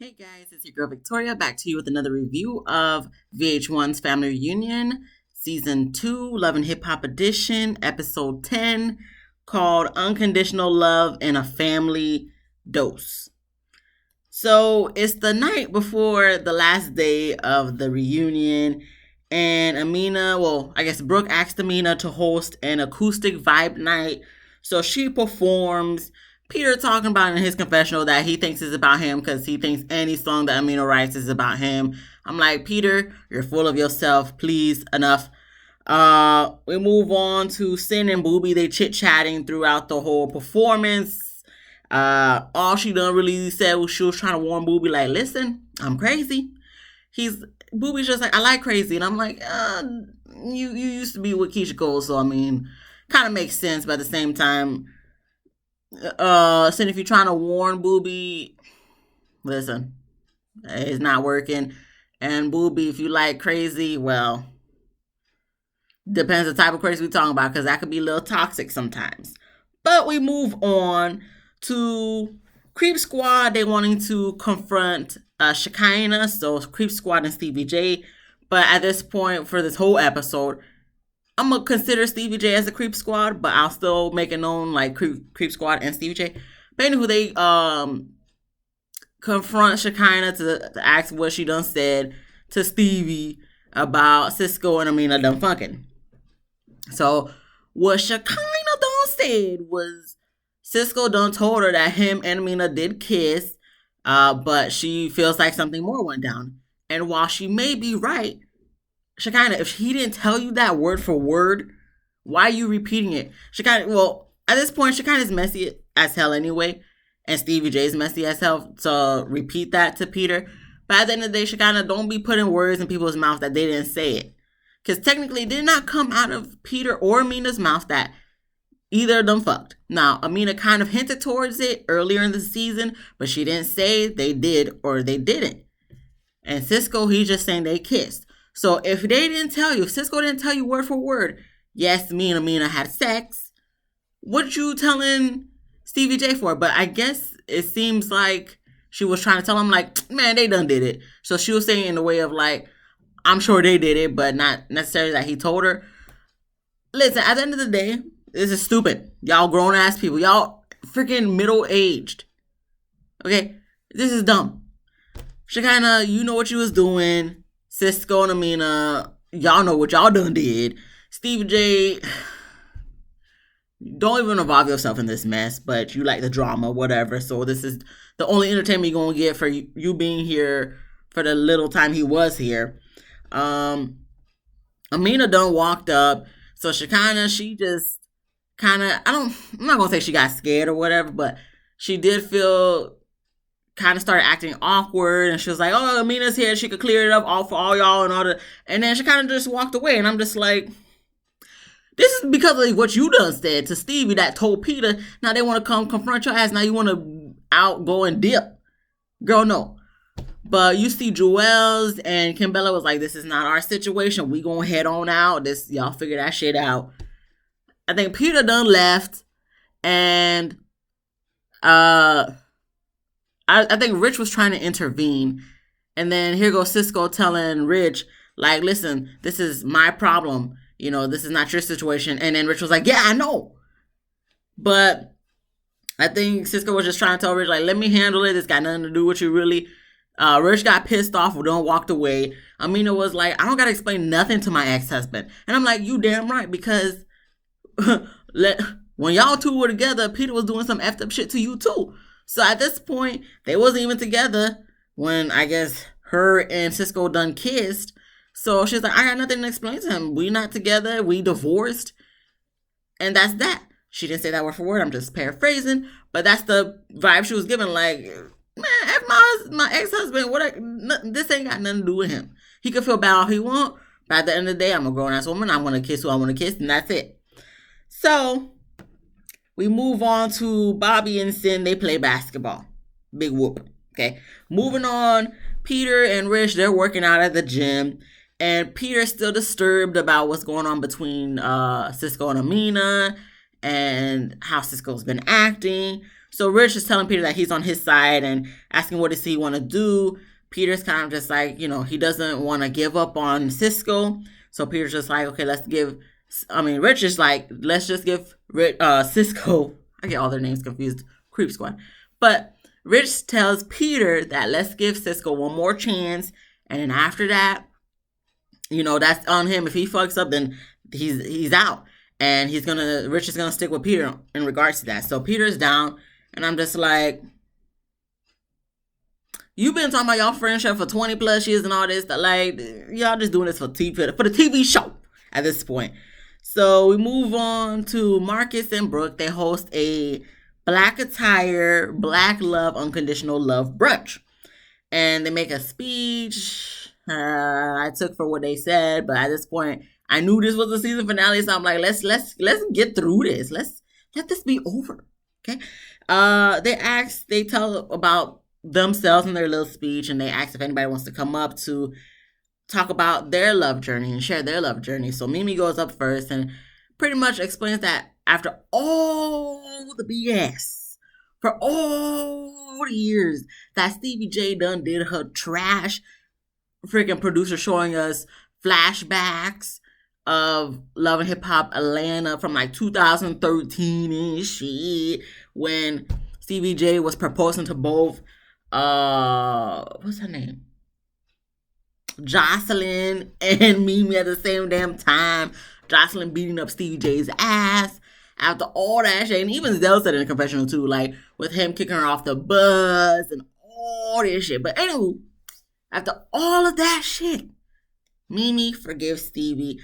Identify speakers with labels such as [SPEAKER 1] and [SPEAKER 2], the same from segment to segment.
[SPEAKER 1] Hey guys, it's your girl Victoria back to you with another review of VH1's Family Reunion, Season 2, Love and Hip Hop Edition, Episode 10, called Unconditional Love in a Family Dose. So it's the night before the last day of the reunion, and Brooke asked Amina to host an acoustic vibe night. So she performs. Peter talking about in his confessional that he thinks it's about him because he thinks any song that Amina writes is about him. I'm like, Peter, you're full of yourself. Please, enough. We move on to Sin and Booby. They chit-chatting throughout the whole performance. All she done really said was she was trying to warn Booby, like, listen, I'm crazy. Booby's just like, I like crazy. And I'm like, you used to be with Keisha Cole, so I mean, kind of makes sense, but at the same time, Sin, if you're trying to warn Booby, listen, it's not working. And Booby, if you like crazy, well, depends the type of crazy we're talking about, because that could be a little toxic sometimes. But we move on to Creep Squad. They wanting to confront Shekinah, so Creep Squad and Stevie J. But at this point, for this whole episode, I'm gonna consider Stevie J as a Creep Squad, but I'll still make it known like Creep Squad and Stevie J. But anywho, they confront Shekinah to ask what she done said to Stevie about Cisco and Amina done fucking. So what Shekinah done said was Cisco done told her that him and Amina did kiss, but she feels like something more went down. And while she may be right, Shekinah, if he didn't tell you that word for word, why are you repeating it? Shekinah, well, at this point, Shekinah's messy as hell anyway, and Stevie J's messy as hell to repeat that to Peter. But at the end of the day, Shekinah, don't be putting words in people's mouths that they didn't say it. Because technically, it did not come out of Peter or Amina's mouth that either of them fucked. Now, Amina kind of hinted towards it earlier in the season, but she didn't say they did or they didn't. And Cisco, he's just saying they kissed. So if Cisco didn't tell you word for word, yes, me and Amina had sex, what you telling Stevie J for? But I guess it seems like she was trying to tell him, like, man, they done did it. So she was saying in the way of, like, I'm sure they did it, but not necessarily that he told her. Listen, at the end of the day, this is stupid. Y'all grown-ass people. Y'all freaking middle-aged. Okay? This is dumb. Shekinah, you know what you was doing. Cisco and Amina, y'all know what y'all done did. Stevie J, don't even involve yourself in this mess, but you like the drama, whatever. So this is the only entertainment you're going to get for you being here for the little time he was here. Amina done walked up. So Shekinah, she just kind of, I'm not going to say she got scared or whatever, but she did feel kind of started acting awkward, and she was like, oh, Amina's here, she could clear it up all for all y'all and all that. And then she kind of just walked away, and I'm just like, this is because of what you done said to Stevie that told Peter, now they want to come confront your ass, now you want to go and dip. Girl, no. But you see Joel's and Kimbella was like, this is not our situation, we gonna head on out, y'all figure that shit out. I think Peter done left, and I think Rich was trying to intervene. And then here goes Cisco telling Rich, like, listen, this is my problem. You know, this is not your situation. And then Rich was like, yeah, I know. But I think Cisco was just trying to tell Rich, like, let me handle it. It's got nothing to do with you, really. Rich got pissed off or done walked away. Amina was like, I don't got to explain nothing to my ex-husband. And I'm like, you damn right, because when y'all two were together, Peter was doing some effed up shit to you, too. So at this point, they wasn't even together when I guess her and Cisco done kissed. So she's like, I got nothing to explain to him. We not together. We divorced. And that's that. She didn't say that word for word. I'm just paraphrasing. But that's the vibe she was giving. Like, man, if my ex-husband, this ain't got nothing to do with him. He could feel bad all he want. But at the end of the day, I'm a grown-ass woman. I'm going to kiss who I want to kiss. And that's it. So we move on to Bobby and Sin. They play basketball. Big whoop. Okay. Moving on. Peter and Rich, they're working out at the gym. And Peter's still disturbed about what's going on between Cisco and Amina. And how Cisco's been acting. So Rich is telling Peter that he's on his side and asking what does he want to do. Peter's kind of just like, he doesn't want to give up on Cisco. So Peter's just like, okay, Rich is like, let's just give Cisco, I get all their names confused, Creep Squad. But Rich tells Peter that let's give Cisco one more chance. And then after that, that's on him. If he fucks up, then he's out. And Rich is gonna stick with Peter in regards to that. So Peter's down, and I'm just like, you've been talking about y'all friendship for 20 plus years and all this. Like, y'all just doing this for the TV show at this point. So we move on to Marcus and Brooke. They host a black attire, black love, unconditional love brunch. And they make a speech. I took for what they said, but at this point, I knew this was the season finale, so I'm like, let's get through this. Let this be over. Okay. They tell about themselves in their little speech, and they ask if anybody wants to come up to talk about their love journey and share their love journey. So Mimi goes up first and pretty much explains that after all the BS, for all the years that Stevie J done did her trash freaking producer showing us flashbacks of Love and Hip Hop Atlanta from like 2013 and shit, when Stevie J was proposing to both what's her name? Jocelyn and Mimi at the same damn time. Jocelyn beating up Stevie J's ass after all that shit. And even Zell said in the confessional too, like with him kicking her off the bus and all this shit. But anyway, after all of that shit, Mimi forgives Stevie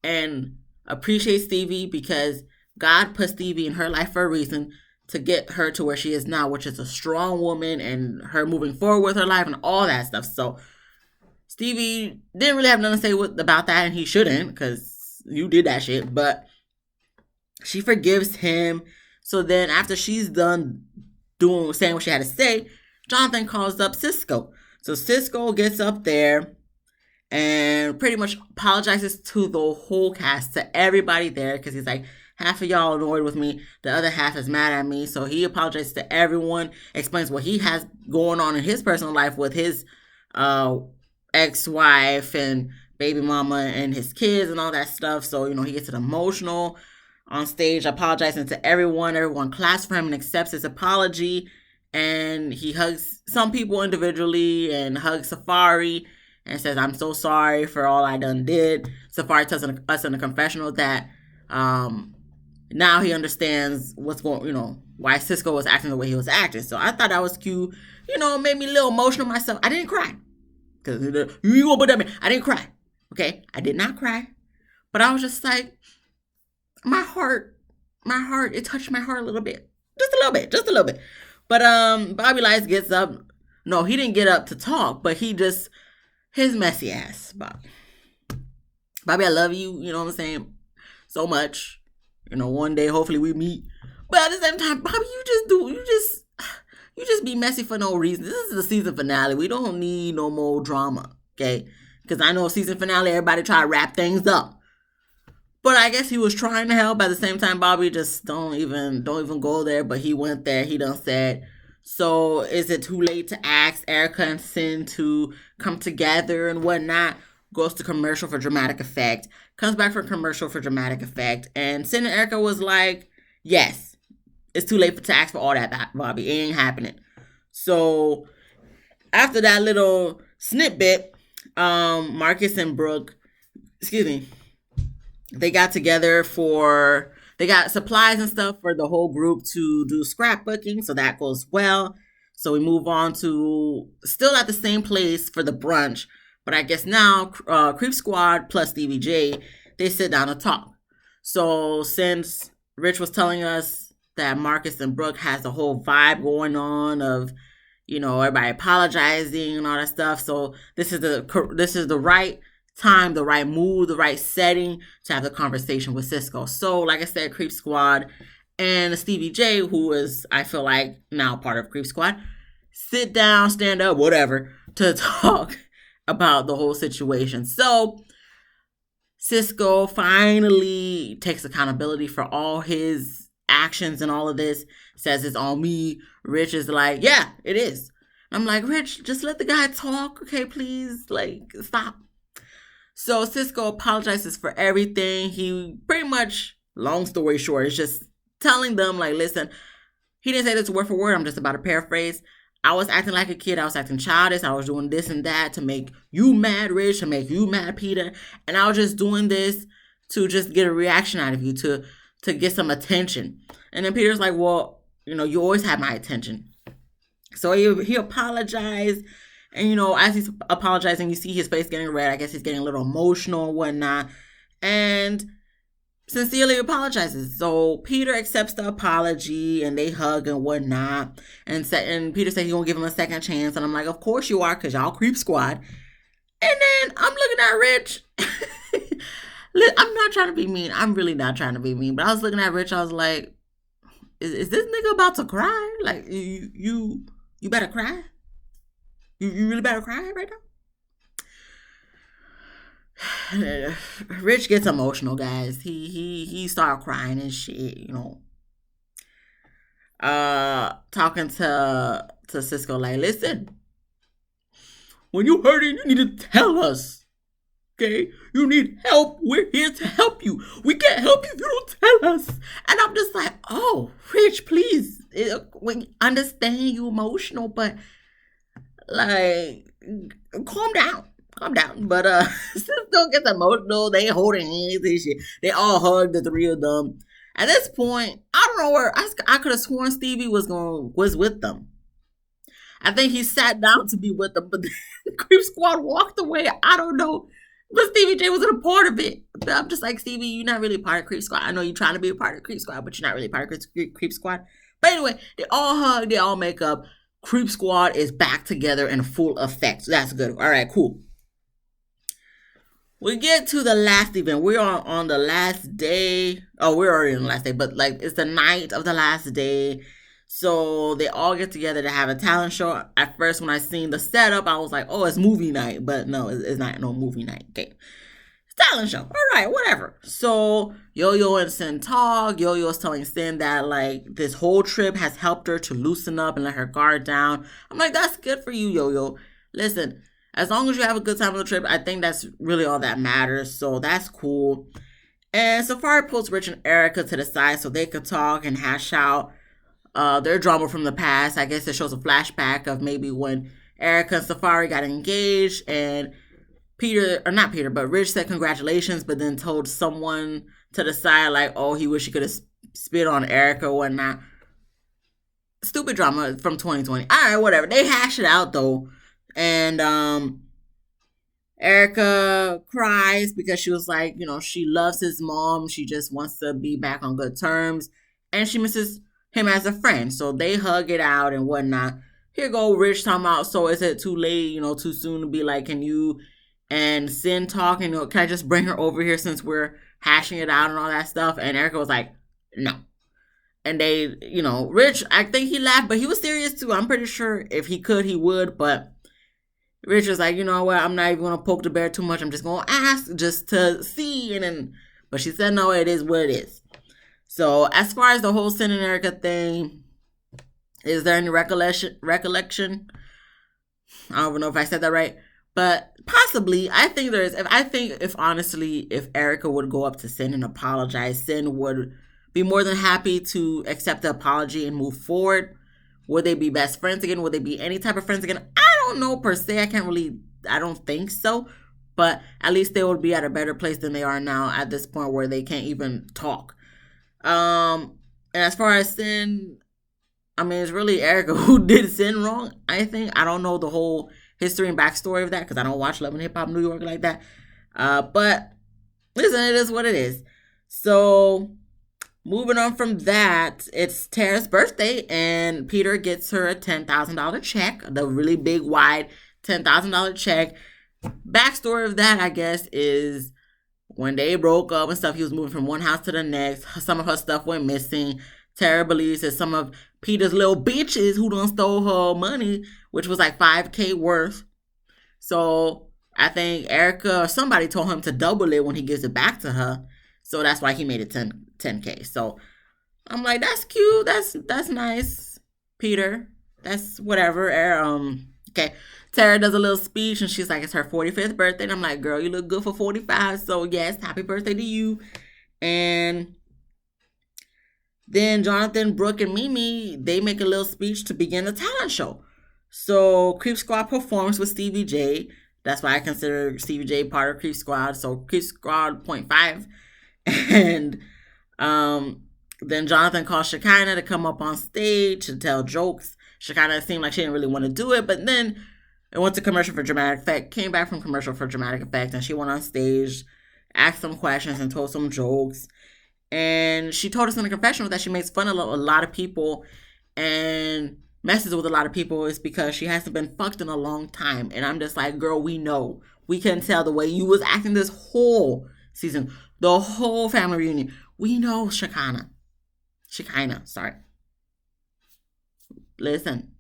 [SPEAKER 1] and appreciates Stevie because God put Stevie in her life for a reason, to get her to where she is now, which is a strong woman and her moving forward with her life and all that stuff. So Stevie didn't really have nothing to say about that, and he shouldn't, because you did that shit. But she forgives him. So then after she's done saying what she had to say, Jonathan calls up Cisco. So Cisco gets up there and pretty much apologizes to the whole cast, to everybody there, because he's like, half of y'all annoyed with me, the other half is mad at me. So he apologizes to everyone, explains what he has going on in his personal life with his ex-wife and baby mama and his kids and all that stuff. So, he gets it emotional on stage, apologizing to everyone. Everyone claps for him and accepts his apology. And he hugs some people individually and hugs Safari and says, I'm so sorry for all I done did. Safari tells us in the confessional that now he understands why Cisco was acting the way he was acting. So I thought that was cute. Made me a little emotional myself. I didn't cry. Because you gonna put that in. I didn't cry. Okay? I did not cry. But I was just like, my heart, it touched my heart a little bit. Just a little bit. But Bobby Lice gets up. No, he didn't get up to talk, but his messy ass, Bobby. Bobby, I love you, you know what I'm saying? So much. One day, hopefully we meet. But at the same time, Bobby, you just be messy for no reason. This is the season finale. We don't need no more drama, okay? Because I know season finale, everybody try to wrap things up. But I guess he was trying to help. At the same time, Bobby, just don't even go there. But he went there. He done said, so is it too late to ask Erica and Sin to come together and whatnot? Goes to commercial for dramatic effect. Comes back for commercial for dramatic effect. And Sin and Erica was like, yes, it's too late to ask for all that, Bobby. It ain't happening. So after that little snippet, Marcus and Brooke, they got together they got supplies and stuff for the whole group to do scrapbooking. So that goes well. So we move on to still at the same place for the brunch. But I guess now Creep Squad plus Stevie J, they sit down and talk. So since Rich was telling us that Marcus and Brooke has the whole vibe going on of, everybody apologizing and all that stuff. So this is the right time, the right mood, the right setting to have the conversation with Cisco. So like I said, Creep Squad and Stevie J, who is, I feel like, now part of Creep Squad, sit down, stand up, whatever, to talk about the whole situation. So Cisco finally takes accountability for all his actions and all of this, says it's on me. Rich is like, yeah, it is. I'm like, Rich, just let the guy talk, okay, please? Like, stop. So Cisco apologizes for everything. He pretty much, long story short, is just telling them, like, listen, he didn't say this word for word. I'm just about to paraphrase. I was acting like a kid. I was acting childish. I was doing this and that to make you mad, Rich, to make you mad, Peter. And I was just doing this to just get a reaction out of you, to get some attention. And then Peter's like, well, you always have my attention. So he apologized. And, as he's apologizing, you see his face getting red. I guess he's getting a little emotional and whatnot. And sincerely apologizes. So Peter accepts the apology and they hug and whatnot. And Peter said he's going to give him a second chance. And I'm like, of course you are, because y'all creep squad. And then I'm looking at Rich. I'm not trying to be mean. I'm really not trying to be mean. But I was looking at Rich. I was like, is this nigga about to cry? Like, you better cry? You really better cry right now? Rich gets emotional, guys. He started crying and shit, talking to Cisco like, listen, when you hurt it, you need to tell us. Okay? You need help. We're here to help you. We can't help you if you don't tell us. And I'm just like, oh, Rich, please. We understand you emotional, but like, calm down. But Cisco gets emotional. They holding hands and shit. They all hug, the three of them. At this point, I don't know where I could have sworn Stevie was with them. I think he sat down to be with them, but the Creep Squad walked away. I don't know. But Stevie J wasn't a part of it. I'm just like, Stevie, you're not really a part of Creep Squad. I know you're trying to be a part of Creep Squad, but you're not really a part of Creep Squad. But anyway, they all hug. They all make up. Creep Squad is back together in full effect. So that's good. All right, cool. We get to the last event. We're on the last day. Oh, we're already on the last day, but like it's the night of the last day. So they all get together to have a talent show. At first, when I seen the setup, I was like, oh, it's movie night. But no, it's not no movie night. Okay. Talent show. All right, whatever. So Yo-Yo and Sin talk. Yo-Yo's telling Sin that like this whole trip has helped her to loosen up and let her guard down. I'm like, that's good for you, Yo-Yo. Listen, as long as you have a good time on the trip, I think that's really all that matters. So that's cool. And Safari pulls Rich and Erica to the side so they could talk and hash out their drama from the past. I guess it shows a flashback of maybe when Erica and Safari got engaged and Rich said congratulations, but then told someone to the side like, oh, he wish he could have spit on Erica or whatnot. Stupid drama from 2020. All right, whatever. They hash it out though. And Erica cries because she was like, she loves his mom. She just wants to be back on good terms. And she misses him as a friend. So they hug it out and whatnot. Here go Rich talking about, so is it too late, too soon to be like, can you and Sin talk? Can I just bring her over here since we're hashing it out and all that stuff? And Erica was like, no. And they, Rich, I think he laughed, but he was serious too. I'm pretty sure if he could, he would. But Rich was like, you know what? I'm not even going to poke the bear too much. I'm just going to ask just to see. But she said, no, it is what it is. So as far as the whole Sin and Erica thing, is there any recollection? I don't know if I said that right. But possibly, I think there is. If honestly, if Erica would go up to Sin and apologize, Sin would be more than happy to accept the apology and move forward. Would they be best friends again? Would they be any type of friends again? I don't know per se. I don't think so. But at least they would be at a better place than they are now at this point where they can't even talk. And as far as Sin, it's really Erica who did Sin wrong, I think. I don't know the whole history and backstory of that because I don't watch Love and Hip Hop New York like that. But listen, it is what it is. So moving on from that, it's Tara's birthday and Peter gets her a $10,000 check, the really big, wide $10,000 check. Backstory of that, I guess, is when they broke up and stuff, he was moving from one house to the next. Some of her stuff went missing. Tara believes that some of Peter's little bitches who done stole her money, which was like $5,000 worth. So I think Erica or somebody told him to double it when he gives it back to her. So that's why he made it $10,000. So I'm like, that's cute. That's nice, Peter. That's whatever. Okay. Tara does a little speech and she's like, it's her 45th birthday. And I'm like, girl, you look good for 45. So yes, happy birthday to you. And then Jonathan, Brooke, and Mimi, they make a little speech to begin the talent show. So Creep Squad performs with Stevie J. That's why I consider Stevie J part of Creep Squad. So Creep Squad 0.5. And then Jonathan calls Shekinah to come up on stage to tell jokes. Shekinah seemed like she didn't really want to do it, but then it went to commercial for dramatic effect, came back from commercial for dramatic effect, and she went on stage, asked some questions, and told some jokes. And she told us in the confessional that she makes fun of a lot of people and messes with a lot of people is because she hasn't been fucked in a long time. And I'm just like, girl, we know. We can tell the way you was acting this whole season, the whole family reunion. We know, Shekinah, sorry. Listen,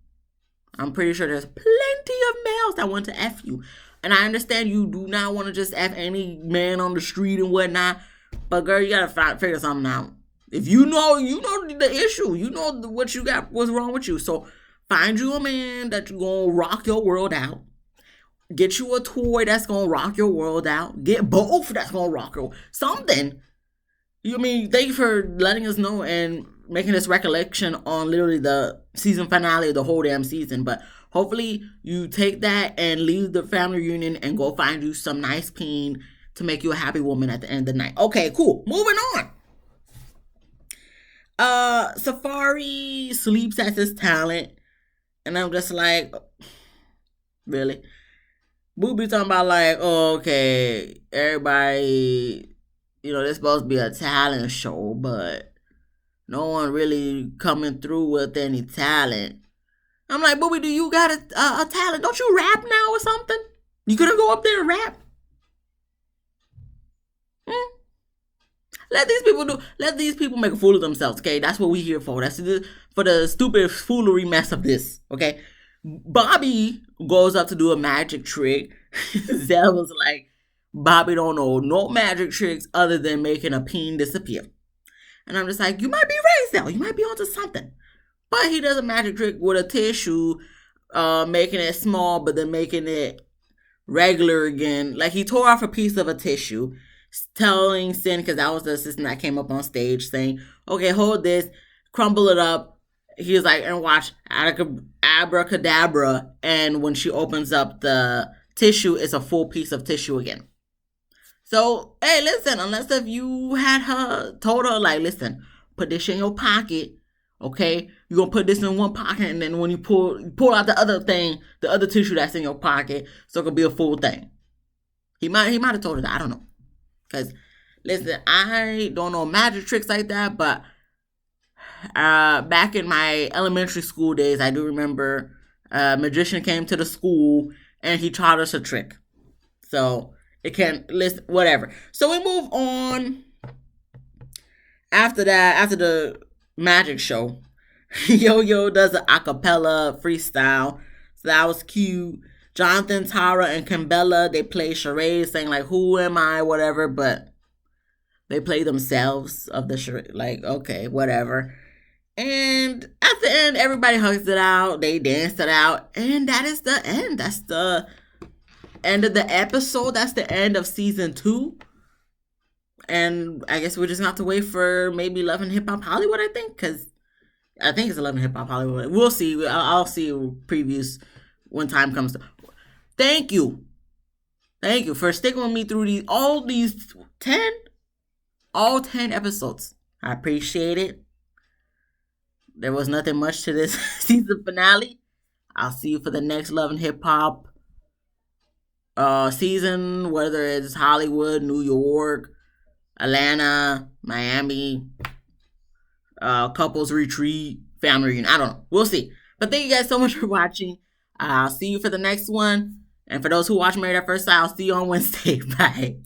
[SPEAKER 1] I'm pretty sure there's plenty of males that want to F you. And I understand you do not want to just F any man on the street and whatnot. But girl, you gotta figure something out. If you know the issue. You know what you got, what's wrong with you. So find you a man that's gonna rock your world out. Get you a toy that's gonna rock your world out. Get both that's gonna rock your something. Thank you for letting us know and making this recollection on literally the season finale of the whole damn season. But hopefully you take that and leave the family reunion and go find you some nice peen to make you a happy woman at the end of the night. Okay, cool. Moving on. Safari sleeps at his talent. And I'm just like, really? Booby talking about like, oh, okay, everybody, this supposed to be a talent show, but no one really coming through with any talent. I'm like, Booby, do you got a talent? Don't you rap now or something? You couldn't go up there and rap? Let these people make a fool of themselves, okay? That's what we here for. That's for the stupid foolery mess of this, okay? Bobby goes up to do a magic trick. Zell was like, Bobby don't know no magic tricks other than making a peen disappear. And I'm just like, you might be right, Zell. You might be onto something. But he does a magic trick with a tissue, making it small, but then making it regular again. Like he tore off a piece of a tissue, telling Sin, because that was the assistant that came up on stage, saying, okay, hold this, crumble it up. He was like, and watch, abracadabra. And when she opens up the tissue, it's a full piece of tissue again. So, hey, listen, unless if you had told her, like, listen, put this in your pocket, okay? You're going to put this in one pocket, and then when you pull out the other thing, the other tissue that's in your pocket, so it could be a full thing. He might have told her that. I don't know. Because, listen, I don't know magic tricks like that, but back in my elementary school days, I do remember a magician came to the school and he taught us a trick. So it can list whatever. So we move on. After that, after the magic show, Yo-Yo does an acapella freestyle. So that was cute. Jonathan, Tara, and Kimbella, they play charades saying like, who am I, whatever, but they play themselves of the charade. Like, okay, whatever. And at the end, everybody hugs it out. They danced it out. And that is the end. That's the end of the episode. That's the end of season 2. And I guess we're just going to have to wait for maybe Love and Hip Hop Hollywood, I think. Because I think it's 11 Hip Hop Hollywood. We'll see. I'll see previews when time comes. Thank you for sticking with me through all 10 episodes. I appreciate it. There was nothing much to this season finale. I'll see you for the next Love and Hip Hop season, whether it's Hollywood, New York, Atlanta, Miami, couples retreat, family reunion. I don't know. We'll see. But thank you guys so much for watching. I'll see you for the next one. And for those who watch Married at First Sight, I'll see you on Wednesday. Bye.